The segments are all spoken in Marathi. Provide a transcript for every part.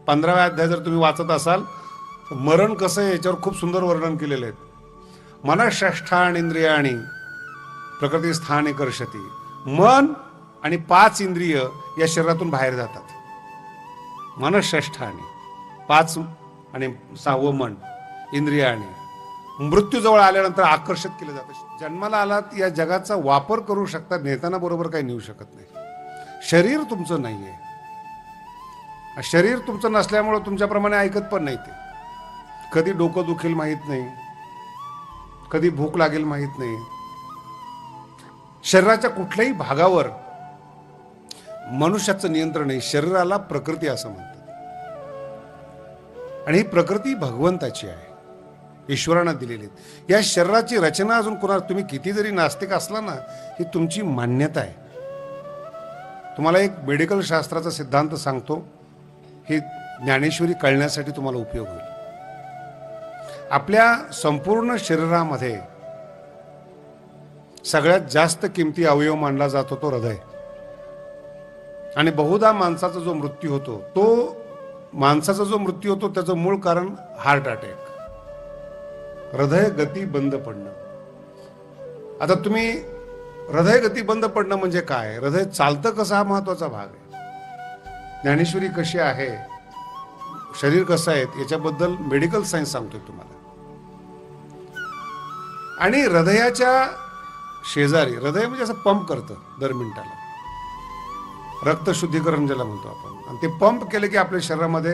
15व्या अध्याय जर तुम्ही वाचत असाल तर मरण कसं आहे याच्यावर खूप सुंदर वर्णन केलेलं आहे. मनःषष्ठान इंद्रियाणी प्रकृतीस्थाने कर्षती. मन आणि 5 इंद्रिय या शरीरातून बाहेर जातात. मनःषष्ठाने 5 आणि 6वं मन इंद्रियाणी. मृत्यूजवळ आल्यानंतर आकर्षित केलं जातं. जन्माला आलात या जगाचा वापर करू शकता, नेताना बरोबर काही नेऊ शकत नाही. शरीर तुमचं नाहीये. शरीर तुमचं नसल्यामुळं तुमच्याप्रमाणे ऐकत पण नाही. ते कधी डोकं दुखेल माहीत नाही, कधी भूक लागेल माहीत नाही. शरीराच्या कुठल्याही भागावर मनुष्याचं नियंत्रण नाही. शरीराला प्रकृती असं म्हणतात. आणि ही प्रकृती भगवंताची आहे, ईश्वरानं दिलेली. या शरीराची रचना अजून कोणा, तुम्ही किती जरी नास्तिक असला ना, ही तुमची मान्यता आहे. तुम्हाला एक मेडिकल शास्त्राचा सिद्धांत सांगतो, ही ज्ञानेश्वरी कळण्यासाठी तुम्हाला उपयोग होईल. आपल्या संपूर्ण शरीरामध्ये सगळ्यात जास्त किमती अवयव मानला जातो तो हृदय. आणि बहुधा माणसाचा जो मृत्यू होतो त्याचं मूळ कारण हार्ट अटॅक, हृदय गती बंद पडणं. आता तुम्ही हृदय गती बंद पडणं म्हणजे काय, हृदय चालतं कसं हा महत्वाचा भाग आहे. ज्ञानेश्वरी कशी आहे, शरीर कसं आहे याच्याबद्दल मेडिकल सायन्स सांगतोय तुम्हाला. आणि हृदयाच्या शेजारी, हृदय म्हणजे असं पंप करतं दर मिनिटाला, रक्त शुद्धीकरण ज्याला म्हणतो आपण. आणि ते पंप केले की आपल्या शरीरामध्ये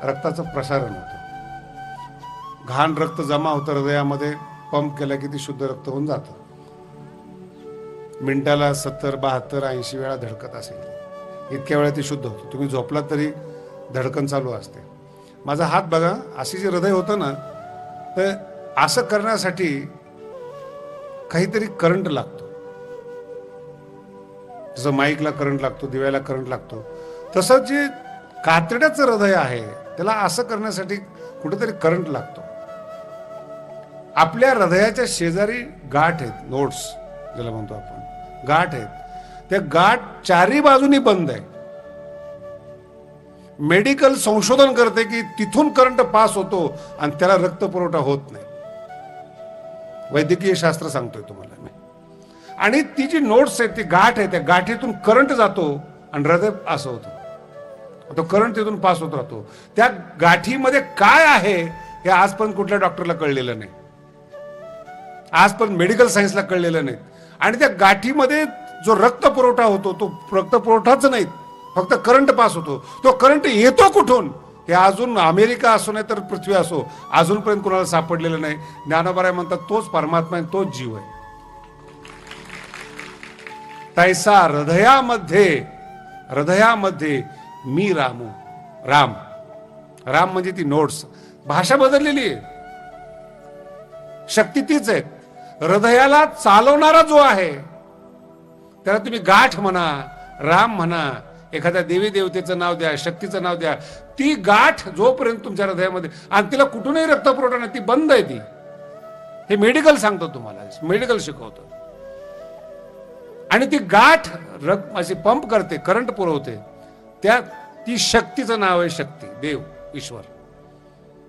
रक्ताचं प्रसारण होतं. घाण रक्त जमा होतं हृदयामध्ये, पंप केला की ते शुद्ध रक्त होऊन जातं. मिनिटाला 70, 72, 80 वेळा धडकत असेल, इतक्या वेळा ते शुद्ध होतं. तुम्ही झोपलात तरी धडकन चालू असते. माझा हात बघा, अशी जे हृदय होतं ना, तर असं करण्यासाठी काहीतरी करंट लागतो. जसं माईकला करंट लागतो, दिव्याला करंट लागतो, तसं जे कातड्याचं हृदय आहे त्याला असं करण्यासाठी कुठेतरी करंट लागतो. आपल्या हृदयाच्या शेजारी गाठ आहेत, नोड्स ज्याला म्हणतो आपण, गाठ आहेत. त्या गाठ चारी बाजूनी बंद आहे. मेडिकल संशोधन करते की तिथून करंट पास होतो आणि त्याला रक्त पुरवठा होत नाही. वैद्यकीय शास्त्र सांगतोय तुम्हाला मी. आणि ती जी नोट्स आहेत, ती गाठ आहे, त्या गाठीतून करंट जातो आणि हृदय असं होतं. तो करंट तिथून पास होत राहतो. त्या गाठीमध्ये काय आहे हे आजपर्यंत कुठल्या डॉक्टरला कळलेलं नाही, आजपर्यंत मेडिकल सायन्सला कळलेलं नाही. आणि त्या गाठीमध्ये जो रक्त पुरवठा होतो तो रक्त पुरवठाच नाही, फक्त करंट पास होतो. तो करंट येतो कुठून हे अजून अमेरिका असो नाही तर पृथ्वी असो अजूनपर्यंत कोणाला सापडलेलं नाही. ज्ञानोबा म्हणतात तोच परमात्मा आहे, तोच जीव आहे. तैसा हृदयामध्ये मी रामू. राम म्हणजे ती नोट्स. भाषा बदललेली आहे, शक्ती तीच आहे. हृदयाला चालवणारा जो आहे त्याला तुम्ही गाठ म्हणा, राम म्हणा, एखाद्या देवी देवतेचं नाव द्या, शक्तीचं नाव द्या. ती गाठ जोपर्यंत तुमच्या हृदयामध्ये, आणि तिला कुठूनही रक्तपुरवठा नाही, ती बंद आहे. ती हे मेडिकल सांगतो तुम्हाला, मेडिकल शिकवतो. आणि ती गाठ अशी पंप करते, करंट पुरवते. ती शक्तीचं नाव आहे, शक्ती, देव, ईश्वर.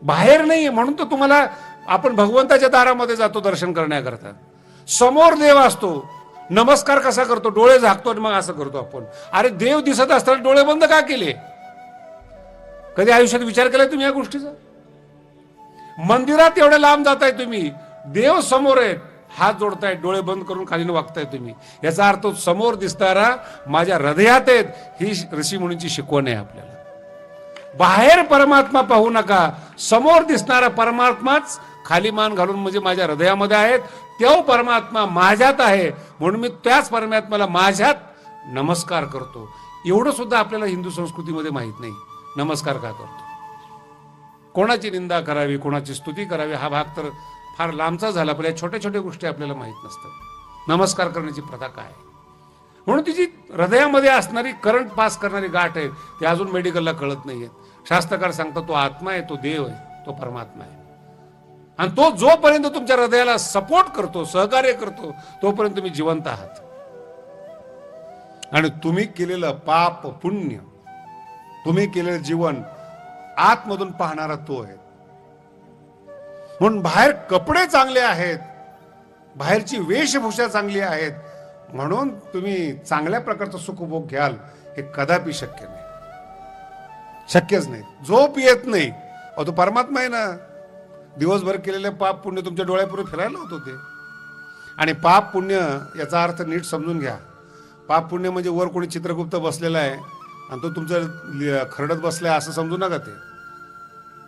बाहेर नाही. म्हणून तर तुम्हाला आपण भगवंताच्या दारामध्ये जातो दर्शन करण्याकरता. समोर देव असतो. नमस्कार कसा करतो, डोळे झाकतो आणि मग असं करतो आपण. अरे देव दिसत असताना डोळे बंद का केले? कधी आयुष्यात विचार केलाय तुम्ही या गोष्टीचा? मंदिरात एवढ्या लांब जाताय तुम्ही, देव समोर आहेत, हात जोडताय, डोळे बंद करून खाली वागताय तुम्ही. याचा अर्थ समोर दिसणारा माझ्या हृदयात आहेत. ही ऋषी मुनींची शिकवण आहे आपल्याला. बाहेर परमात्मा पाहू नका, समोर दिसणारा परमात्माच खाली मान घालून म्हणजे माझ्या हृदयामध्ये आहेत. तो परमात्मा माझ्यात आहे, म्हणून मी त्याच परमात्म्याला माझ्यात नमस्कार करतो. एवढं सुद्धा आपल्याला हिंदू संस्कृतीमध्ये माहित नाही. नमस्कार का करतो? कोणाची निंदा करावी, कोणाची स्तुती करावी, हा भाग तर फार लांबचा झाला. पण या छोट्या छोट्या गोष्टी आपल्याला माहित नसतात. नमस्कार करण्याची प्रथा काय आहे? म्हणून तिची हृदयामध्ये असणारी करंट पास करणारी गाठ आहे, ती अजून मेडिकलला कळत नाहीये. शास्त्रकार सांगतात तो आत्मा आहे, तो देव आहे, तो परमात्मा आहे. आणि तो जोपर्यंत तुमच्या हृदयाला सपोर्ट करतो, सहकार्य करतो, तोपर्यंत तुम्ही जिवंत आहात. आणि तुम्ही केलेलं पाप पुण्य, तुम्ही केलेलं जीवन आतमधून पाहणारा तो आहे. म्हणून बाहेर कपडे चांगले आहेत, बाहेरची वेशभूषा चांगली आहेत, म्हणून तुम्ही चांगल्या प्रकारचं सुखभोग घ्याल हे कदापि शक्य नाही, शक्यच नाही. झोप येत नाही. अहो तो परमात्मा आहे ना. दिवसभर केलेले पाप पुण्य तुमच्या डोळ्यापुढे फिरायला होत होते. आणि पाप पुण्य याचा अर्थ नीट समजून घ्या. पाप पुण्य म्हणजे वर कोणी चित्रगुप्त बसलेला आहे आणि तो तुमचं खरडत बसलाय असं समजू नका. ते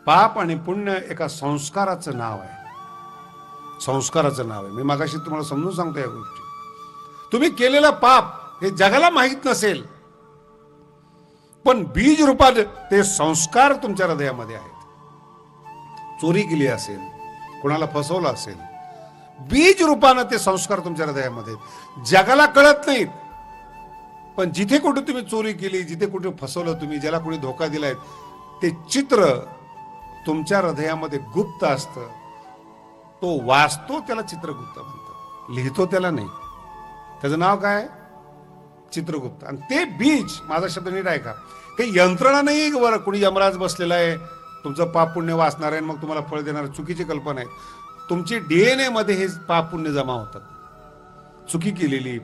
पाप आणि पुण्य एका संस्काराचं नाव आहे, संस्काराचं नाव आहे. मी मागाशी तुम्हाला समजून सांगतो या गोष्टी. तुम्ही केलेलं पाप हे जगाला माहीत नसेल, पण बीज रूपात ते संस्कार तुमच्या हृदयामध्ये आहेत. चोरी केली असेल, कोणाला फसवलं असेल, बीज रूपानं ते संस्कार तुमच्या हृदयामध्ये आहेत. जगाला कळत नाहीत, पण जिथे कुठे तुम्ही चोरी केली, जिथे कुठे फसवलं तुम्ही, ज्याला कोणी धोका दिलाय, ते चित्र तुमच्या हृदयामध्ये गुप्त असतं. तो वाचतो त्याला चित्रगुप्त म्हणतात, लिहितो त्याला नाही. त्याचं नाव काय? चित्रगुप्त. आणि ते बीज, माझा शब्द नीट ऐका, काही यंत्रणा नाही बरं कोणी यमराज बसलेला आहे तुमचं पाप पुण्य वाचणार आहे मग तुम्हाला फळ देणार. चुकीची कल्पना आहे. तुमची डीएनए मध्ये हे पाप पुण्य जमा होतात. चुकी केलेली,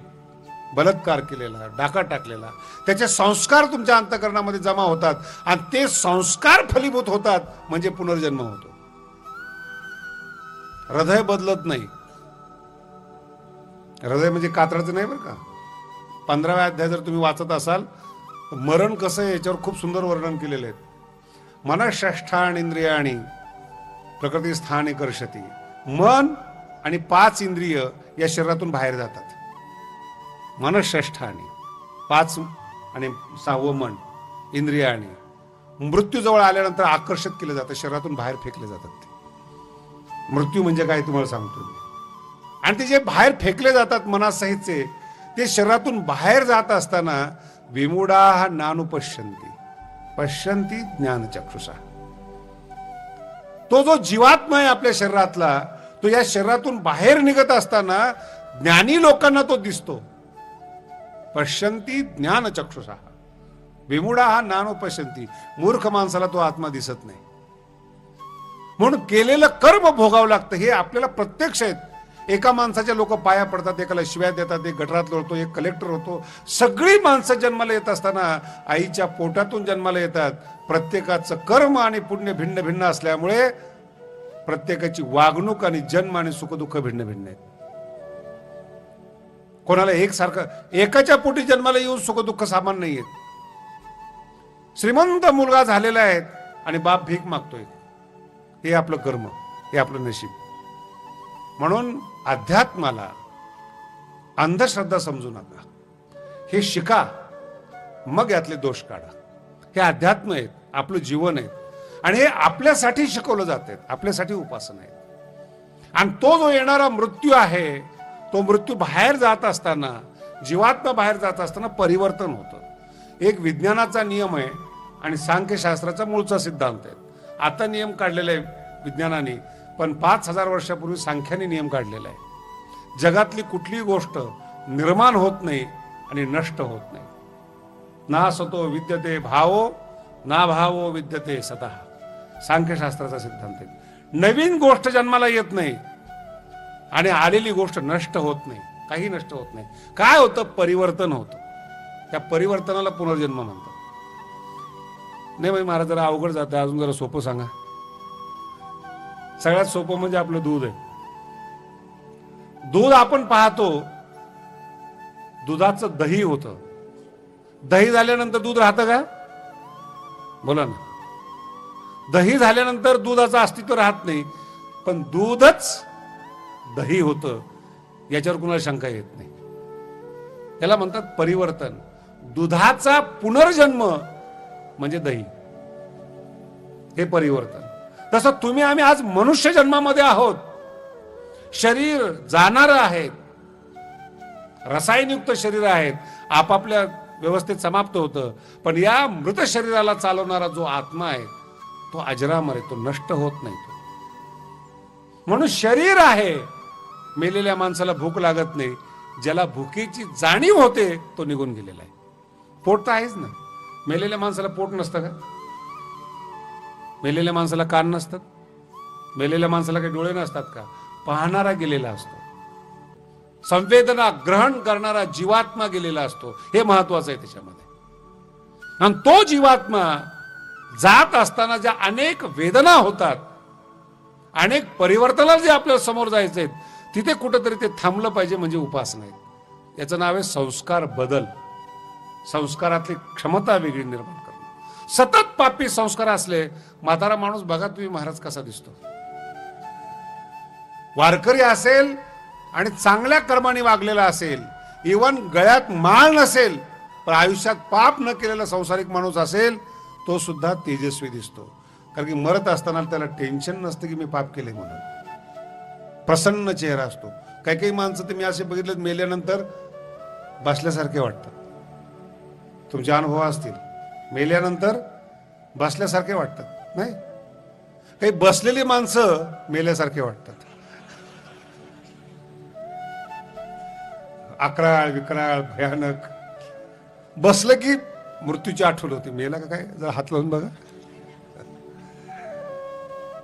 बलात्कार केलेला, डाका टाकलेला, त्याचे संस्कार तुमच्या अंतःकरणामध्ये जमा होतात आणि ते संस्कार फलीभूत होतात म्हणजे पुनर्जन्म होतो. हृदय बदलत नाही. हृदय म्हणजे कातराचं नाही बरं का. 15व्या अध्याय जर तुम्ही वाचत असाल, मरण कसं आहे याच्यावर खूप सुंदर वर्णन केलेले आहेत. मनःषष्ठाणि इंद्रियाणि प्रकृती स्थाने कर्षति. मन आणि 5 इंद्रिय या शरीरातून बाहेर जातात. मनःषष्ठाणि 5 आणि 6वं मन इंद्रियाणि. मृत्यू जवळ आल्यानंतर आकर्षित केले जातात, शरीरातून बाहेर फेकले जातात. ते मृत्यू म्हणजे काय तुम्हाला सांगतो. आणि ते जे बाहेर फेकले जातात मनासहितचे, ते शरीरातून बाहेर जात असताना विमूढाः नानुपश्यन्ति पश्यन्ति ज्ञानचक्षुषा. तो जो जीवात्मा आहे आपल्या शरीरातला, तो या शरीरातून बाहेर निघत असताना ज्ञानी लोकांना तो दिसतो. पश्यन्ति ज्ञानचक्षुषा. विमूढाः नानुपश्यन्ति. मूर्ख माणसाला तो आत्मा दिसत नाही. म्हणून केलेलं कर्म भोगावं लागतं. हे आपल्याला प्रत्यक्ष आहेत. एका माणसाच्या लोक पाया पडतात, एकाला शिव्या देतात, एक गटरात लोळतो, एक कलेक्टर होतो. सगळी माणसं जन्माला येत असताना आईच्या पोटातून जन्माला येतात. प्रत्येकाचं कर्म आणि पुण्य भिन्न भिन्न असल्यामुळे प्रत्येकाची वागणूक आणि जन्म आणि सुखदुःख भिन्न भिन्न आहेत. कोणाला एकसारखं एकाच्या पोटी जन्माला येऊन सुखदुःख सामान नाही आहेत. श्रीमंत मुलगा झालेला आहे आणि बाप भीक मागतोय. हे आपलं कर्म, हे आपलं नशीब. म्हणून अध्यात्माला अंधश्रद्धा समजू नका. हे शिका, मग यातले दोष काढा. हे अध्यात्म आहेत, आपलं जीवन आहे आणि हे आपल्यासाठी शिकवलं जात आहेत, आपल्यासाठी उपासना आहे. आणि तो जो येणारा मृत्यू आहे, तो मृत्यू बाहेर जात असताना, जीवात्मा बाहेर जात असताना परिवर्तन होतं. एक विज्ञानाचा नियम आहे आणि सांख्यशास्त्राचा मूळचा सिद्धांत आहे. आता नियम काढलेला आहे विज्ञानाने, पण 5000 वर्षापूर्वी सांख्याने नियम काढलेला आहे. जगातली कुठलीही गोष्ट निर्माण होत नाही आणि नष्ट होत नाही. ना सतो विद्यते भावो ना भावो विद्यते सतः. सांख्यशास्त्राचा सिद्धांत आहे. नवीन गोष्ट जन्माला येत नाही आणि आलेली गोष्ट नष्ट होत नाही. काही नष्ट होत नाही. काय होतं? परिवर्तन होतं. त्या परिवर्तनाला पुनर्जन्म म्हणतात. नाही म्हणजे महाराज जरा अवघड जातं, अजून जरा सोपं सांगा. सगळ्यात सोपं म्हणजे आपलं दूध आहे. दूध आपण पाहतो, दुधाचं दही होतं. दही झाल्यानंतर दूध राहतं का? बोला ना. दही झाल्यानंतर दुधाचं अस्तित्व राहत नाही, पण दूधच दही होतं याच्यावर कुणाला शंका येत नाही. त्याला म्हणतात परिवर्तन. दुधाचा पुनर्जन्म म्हणजे दही, हे परिवर्तन. तसं तुम्ही आम्ही आज मनुष्य जन्मामध्ये आहोत. शरीर जाणार आहेत, रसायनयुक्त शरीर आहेत, आपापल्या व्यवस्थेत समाप्त होतं. पण या मृत शरीराला चालवणारा जो आत्मा आहे तो अजरामर आहे, तो नष्ट होत नाही. तो म्हणून शरीर आहे. मेलेल्या माणसाला भूक लागत नाही. ज्याला भुकेची जाणीव होते तो निघून गेलेला आहे. पोट तर आहेच ना. मेलेल्या माणसाला पोट नसतं का? मेलेल्या माणसाला कान नसतात, मेलेल्या माणसाला काही डोळे नसतात का? पाहणारा गेलेला असतो, संवेदना ग्रहण करणारा जीवात्मा गेलेला असतो. हे महत्वाचं आहे त्याच्यामध्ये. आणि तो जीवात्मा जात असताना ज्या अनेक वेदना होतात, अनेक परिवर्तनाला जे आपल्या समोर जायचे आहेत, तिथे कुठेतरी ते थांबलं पाहिजे, म्हणजे उपासना आहे. याचं नाव आहे संस्कार बदल. संस्कारातली क्षमता वेगळी निर्माण करणं. सतत पापी संस्कार असले, म्हातारा माणूस बघा तुम्ही महाराज कसा दिसतो. वारकरी असेल आणि चांगल्या कर्माने वागलेला असेल, इवन गळ्यात माळ नसेल पण आयुष्यात पाप न केलेला संसारिक माणूस असेल, तो सुद्धा तेजस्वी दिसतो. कारण की मरत असताना त्याला टेन्शन नसतं की मी पाप केले म्हणून. प्रसन्न चेहरा असतो. काही काही माणसं तुम्ही असे बघितले मेल्यानंतर बसल्यासारखे वाटतात. तुमचे अनुभव असतील, मेल्यानंतर बसल्यासारखे वाटतात. नाही, काही बसलेली माणसं मेल्यासारखे वाटतात. अकराळ विकराळ भयानक. बसलं की मृत्यूची आठवण होती. मेला का काय? जरा हात लावून बघा.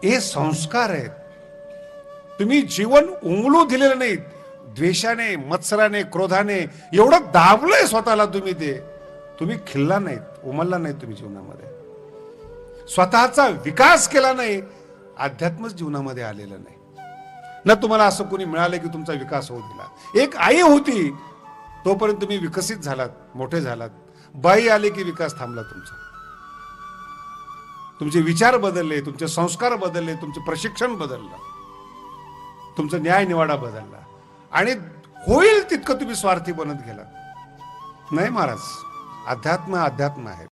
हे संस्कार आहेत. तुम्ही जीवन उमलू दिलेलं नाही. द्वेषाने, मत्सराने, क्रोधाने एवढं दाबलंय स्वतःला तुम्ही, ते तुम्ही खिल्ला नाहीत, उमलला नाहीत तुम्ही जीवनामध्ये. स्वतःचा विकास केला नाही, अध्यात्मच जीवनामध्ये आलेलं नाही ना. तुम्हाला असं कोणी मिळालं की तुमचा विकास होऊ दिला. एक आई होती तोपर्यंत तुम्ही विकसित झालात, मोठे झालात. बाई आले की विकास थांबला तुमचा. तुमचे विचार बदलले, तुमचे संस्कार बदलले, तुमचे प्रशिक्षण बदललं, तुमचा न्याय निवाडा बदलला आणि होईल तितकं तुम्ही स्वार्थी बनत गेला. नाही महाराज, अध्यात्म अध्यात्म आहे.